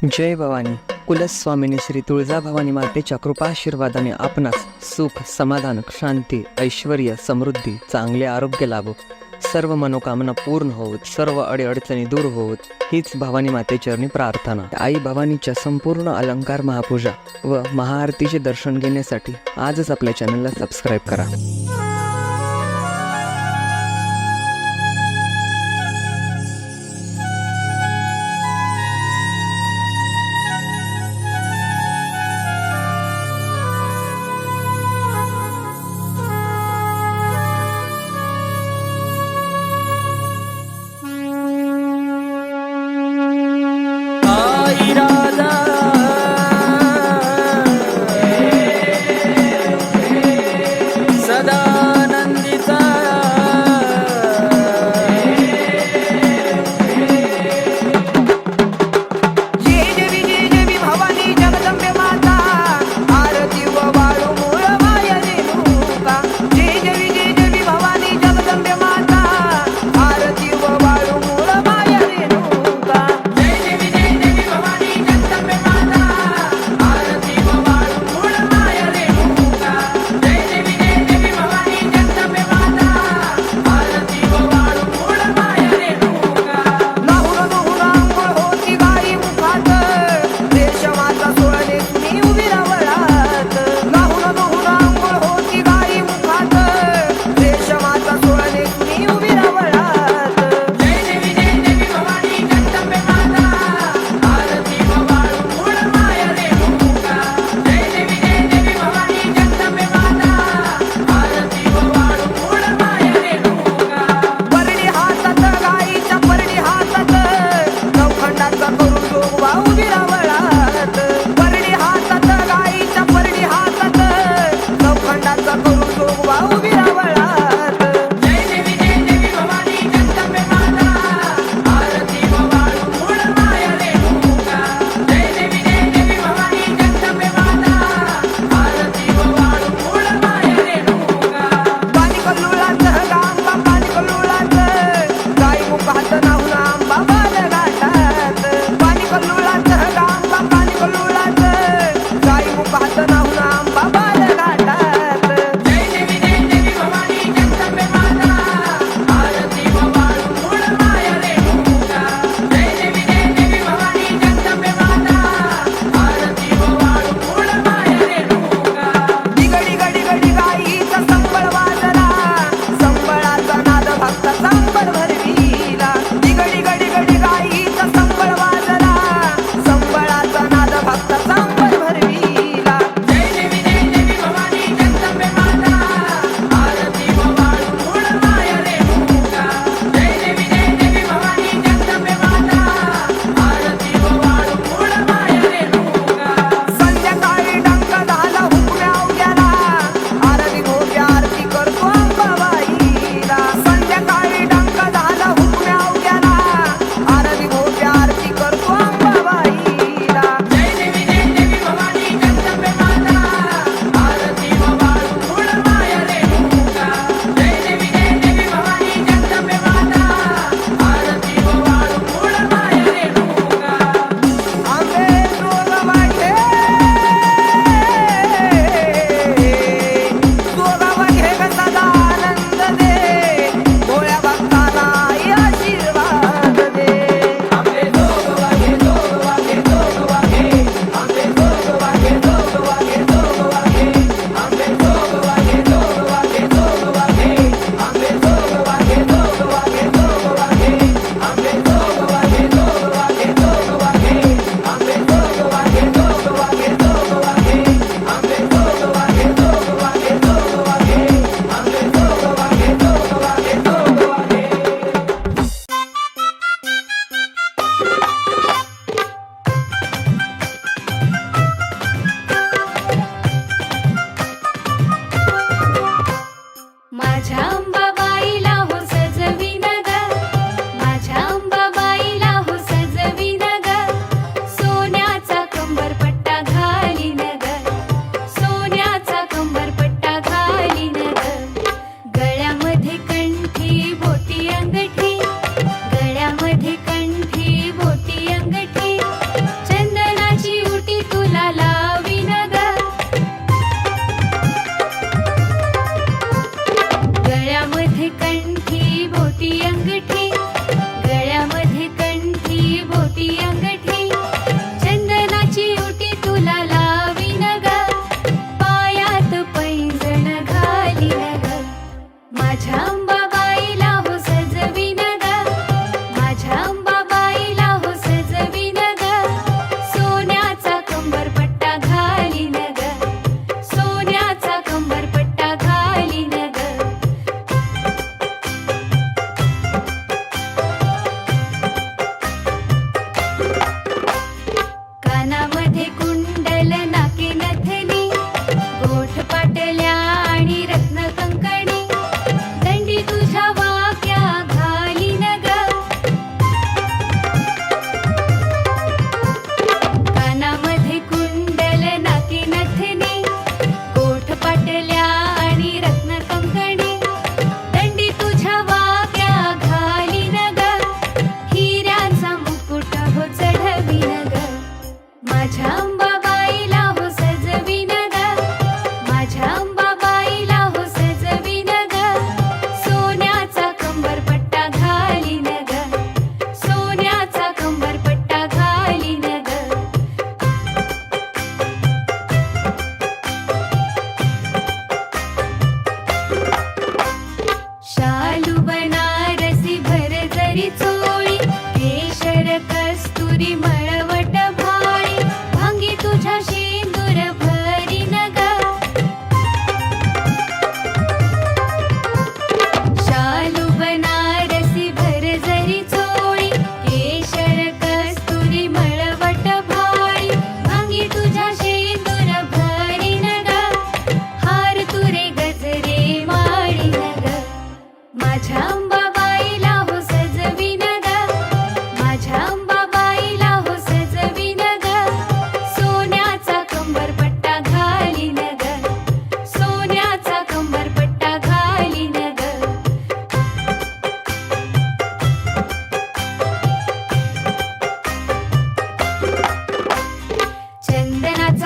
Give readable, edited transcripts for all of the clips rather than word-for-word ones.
जय भवानी. कुलस्वामिनी श्री तुळजाभवानी मातेच्या कृपाशीर्वादाने आपणास सुख, समाधान, शांती, ऐश्वर्य, समृद्धी, चांगले आरोग्य लाभो, सर्व मनोकामना पूर्ण होत, सर्व अडीअडचणी दूर होत, हीच भवानी मातेचरणी प्रार्थना. आई भवानीच्या संपूर्ण अलंकार महापूजा व महाआरतीचे दर्शन घेण्यासाठी आजच आपल्या चॅनलला सबस्क्राईब करा. सदा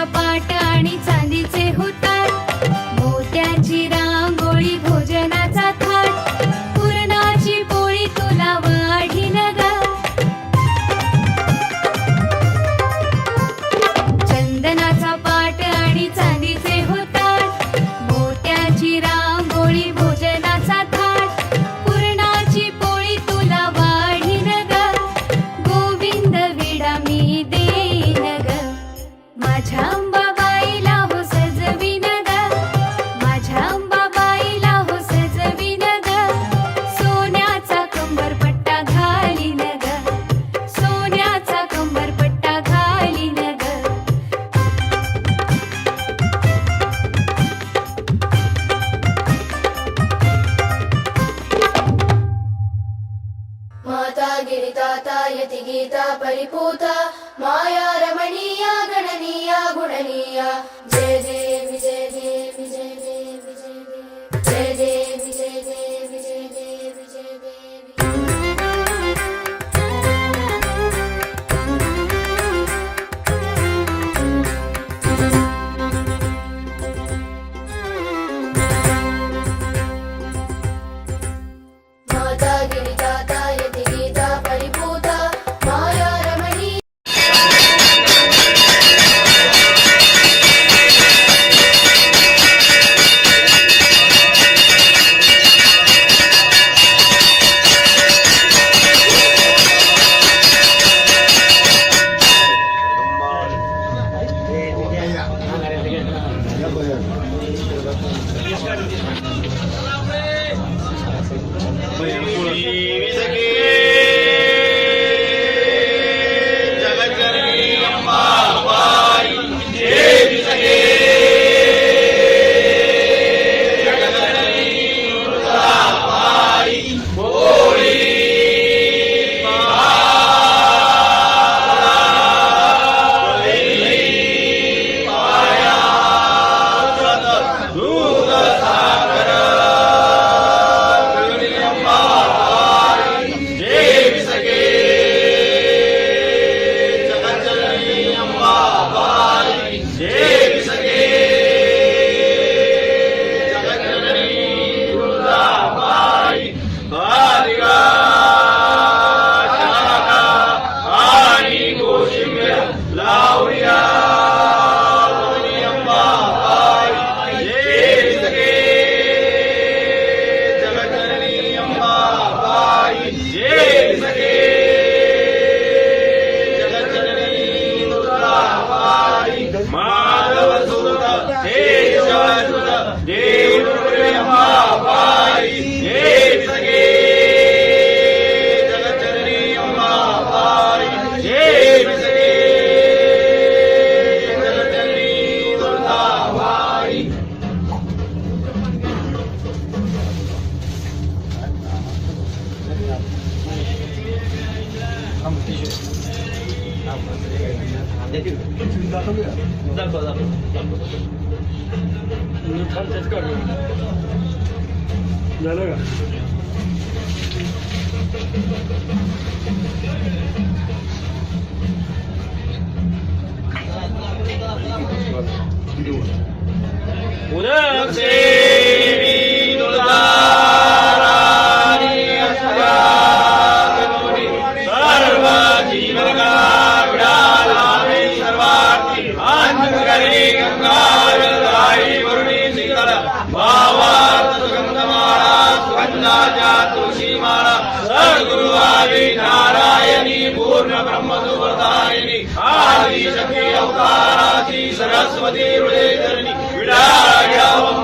चंदनाचा पाट आणि चांदीचे होतात, मोत्याची रांगोळी भोजनाचा थाट, पुरणाची पोळी तुला वाढीन ग. चंदनाचा पाट आणि चांदीचे होतात, मोत्याची रांगोळी भोजनाचा थाट, पुरणाची पोळी तुला वाढीन ग. गोविंद विडा मी देईन ग, माझ्या अंबाबाईला हो सजवीन ग, माझ्या अंबाबाईला हो सजवीन ग. सोन्याचा कंबरपट्टा घालीन ग, सोन्याचा कंबरपट्टा घालीन ग. माता गिरिताता यति गीता परिपूता माया रमणीया गणनीया गुणनीया. जय देवी जय देवी जय देवी जय देवी जय देवी जय देवी जय देवी जय देवी. माता गिरिताता यति गीता परिपूता माया रमणीया. झालं का? सरस्वती हृदयधरणी विडाळ्यावंबाबाई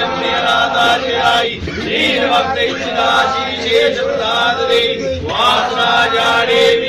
अम्मेनाथाची आई दीन भक्त इच्छिताची शेष प्रसाद देवी वासराजा देवी